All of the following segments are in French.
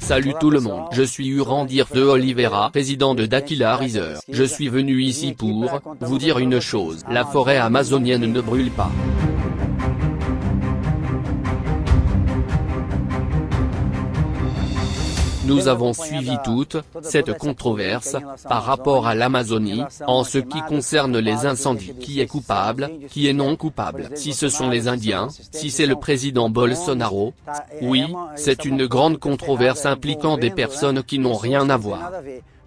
Salut tout le monde, je suis Urandir de Oliveira, président de Daquila Riser. Je suis venu ici pour vous dire une chose, la forêt amazonienne ne brûle pas. Nous avons suivi toute cette controverse par rapport à l'Amazonie, en ce qui concerne les incendies. Qui est coupable, qui est non coupable? Si ce sont les Indiens, si c'est le président Bolsonaro? Oui, c'est une grande controverse impliquant des personnes qui n'ont rien à voir.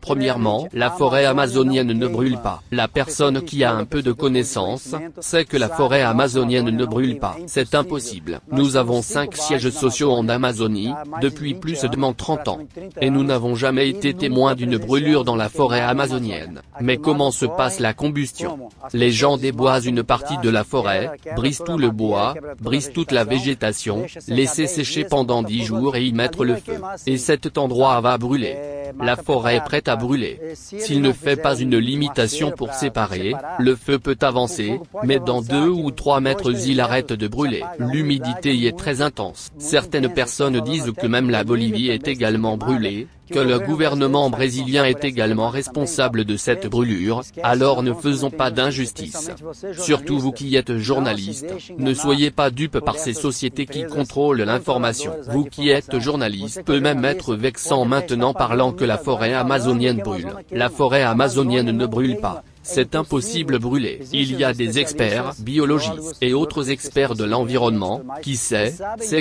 Premièrement, la forêt amazonienne ne brûle pas. La personne qui a un peu de connaissance sait que la forêt amazonienne ne brûle pas. C'est impossible. Nous avons 5 sièges sociaux en Amazonie, depuis plus de 30 ans. Et nous n'avons jamais été témoins d'une brûlure dans la forêt amazonienne. Mais comment se passe la combustion? Les gens déboisent une partie de la forêt, brisent tout le bois, brisent toute la végétation, laissent sécher pendant 10 jours et y mettre le feu. Et cet endroit va brûler. La forêt est prête à brûler. S'il ne fait pas une limitation pour séparer, le feu peut avancer, mais dans 2 ou 3 mètres il arrête de brûler. L'humidité y est très intense. Certaines personnes disent que même la Bolivie est également brûlée, que le gouvernement brésilien est également responsable de cette brûlure, alors ne faisons pas d'injustice. Surtout vous qui êtes journalistes, ne soyez pas dupes par ces sociétés qui contrôlent l'information. Vous qui êtes journaliste peut même être vexant maintenant parlant que la forêt amazonienne brûle. La forêt amazonienne ne brûle pas. C'est impossible brûler. Il y a des experts, biologistes et autres experts de l'environnement, qui sait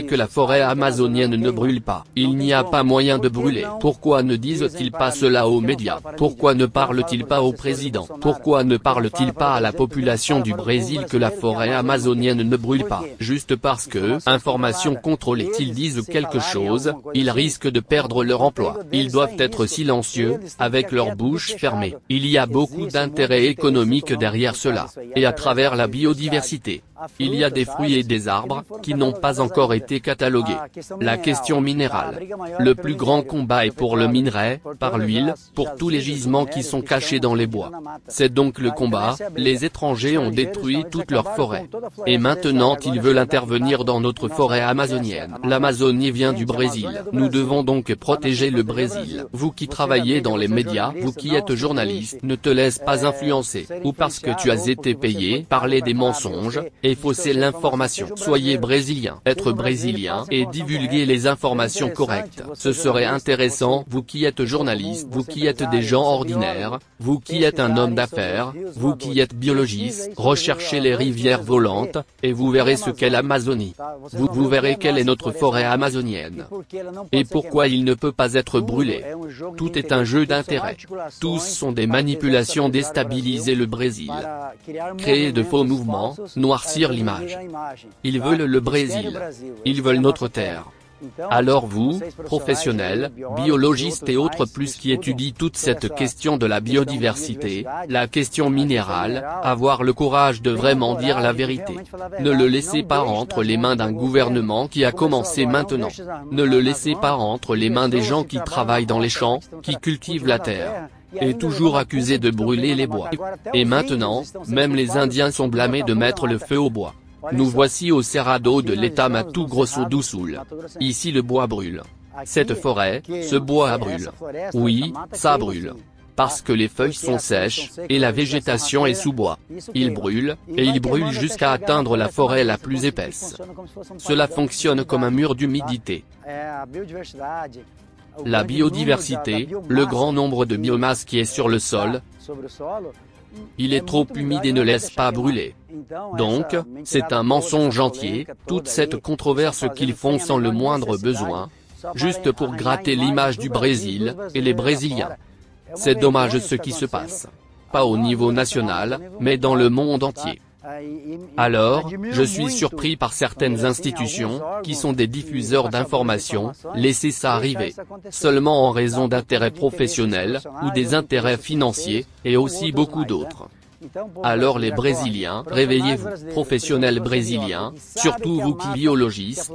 que la forêt amazonienne ne brûle pas. Il n'y a pas moyen de brûler. Pourquoi ne disent-ils pas cela aux médias? Pourquoi ne parlent-ils pas au président? Pourquoi ne parlent-ils pas à la population du Brésil que la forêt amazonienne ne brûle pas? Juste parce que, information contrôlée, ils disent quelque chose, ils risquent de perdre leur emploi. Ils doivent être silencieux, avec leur bouche fermée. Il y a beaucoup d'intérêt économique derrière cela, et à travers la biodiversité. Il y a des fruits et des arbres, qui n'ont pas encore été catalogués. La question minérale. Le plus grand combat est pour le minerai, par l'huile, pour tous les gisements qui sont cachés dans les bois. C'est donc le combat, les étrangers ont détruit toute leur forêt. Et maintenant ils veulent intervenir dans notre forêt amazonienne. L'Amazonie vient du Brésil. Nous devons donc protéger le Brésil. Vous qui travaillez dans les médias, vous qui êtes journaliste, ne te laisse pas influencer, ou parce que tu as été payé, parler des mensonges, et fausser l'information. Soyez brésilien, être brésilien, et divulguer les informations correctes. Ce serait intéressant, vous qui êtes journaliste, vous qui êtes des gens ordinaires, vous qui êtes un homme d'affaires, vous qui êtes biologiste, recherchez les rivières volantes, et vous verrez ce qu'est l'Amazonie. Vous verrez quelle est notre forêt amazonienne. Et pourquoi il ne peut pas être brûlé. Tout est un jeu d'intérêt. Tous sont des manipulations déstabiliser le Brésil. Créer de faux mouvements, noircir l'image. Ils veulent le Brésil. Ils veulent notre terre. Alors vous, professionnels, biologistes et autres plus qui étudient toute cette question de la biodiversité, la question minérale, avoir le courage de vraiment dire la vérité. Ne le laissez pas entre les mains d'un gouvernement qui a commencé maintenant. Ne le laissez pas entre les mains des gens qui travaillent dans les champs, qui cultivent la terre. Et toujours accusé de brûler les bois. Et maintenant, même les Indiens sont blâmés de mettre le feu au bois. Nous voici au Cerrado de l'État Mato Grosso do Sul. Ici le bois brûle. Cette forêt, ce bois brûle. Oui, ça brûle. Parce que les feuilles sont sèches, et la végétation est sous bois. Il brûle, et il brûle jusqu'à atteindre la forêt la plus épaisse. Cela fonctionne comme un mur d'humidité. La biodiversité, le grand nombre de biomasse qui est sur le sol, il est trop humide et ne laisse pas brûler. Donc, c'est un mensonge entier, toute cette controverse qu'ils font sans le moindre besoin, juste pour gratter l'image du Brésil, et les Brésiliens. C'est dommage ce qui se passe. Pas au niveau national, mais dans le monde entier. Alors, je suis surpris par certaines institutions, qui sont des diffuseurs d'informations, laisser ça arriver. Seulement en raison d'intérêts professionnels, ou des intérêts financiers, et aussi beaucoup d'autres. Alors les Brésiliens, réveillez-vous, professionnels brésiliens, surtout vous qui biologistes,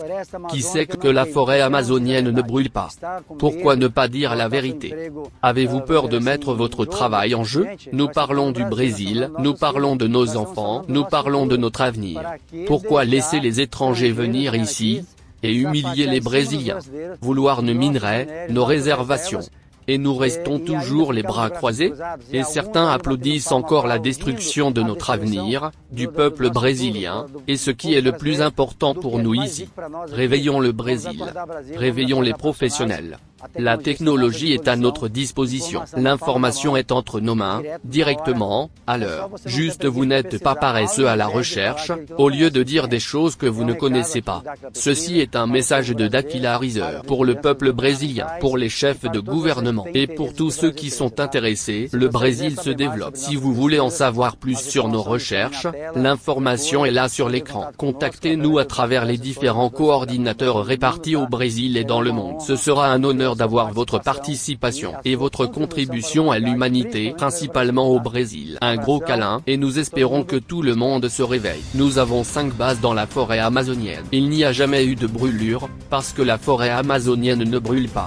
qui sait que la forêt amazonienne ne brûle pas. Pourquoi ne pas dire la vérité? Avez-vous peur de mettre votre travail en jeu? Nous parlons du Brésil, nous parlons de nos enfants, nous parlons de notre avenir. Pourquoi laisser les étrangers venir ici, et humilier les Brésiliens. Vouloir nos minerais, nos réservations. Et nous restons toujours les bras croisés, et certains applaudissent encore la destruction de notre avenir, du peuple brésilien, et ce qui est le plus important pour nous ici. Réveillons le Brésil. Réveillons les professionnels. La technologie est à notre disposition. L'information est entre nos mains, directement, à l'heure. Juste vous n'êtes pas paresseux à la recherche, au lieu de dire des choses que vous ne connaissez pas. Ceci est un message de Daquila Rizer pour le peuple brésilien, pour les chefs de gouvernement, et pour tous ceux qui sont intéressés. Le Brésil se développe. Si vous voulez en savoir plus sur nos recherches, l'information est là sur l'écran. Contactez-nous à travers les différents coordinateurs répartis au Brésil et dans le monde. Ce sera un honneur d'avoir votre participation et votre contribution à l'humanité, principalement au Brésil. Un gros câlin, et nous espérons que tout le monde se réveille. Nous avons 5 bases dans la forêt amazonienne. Il n'y a jamais eu de brûlure, parce que la forêt amazonienne ne brûle pas.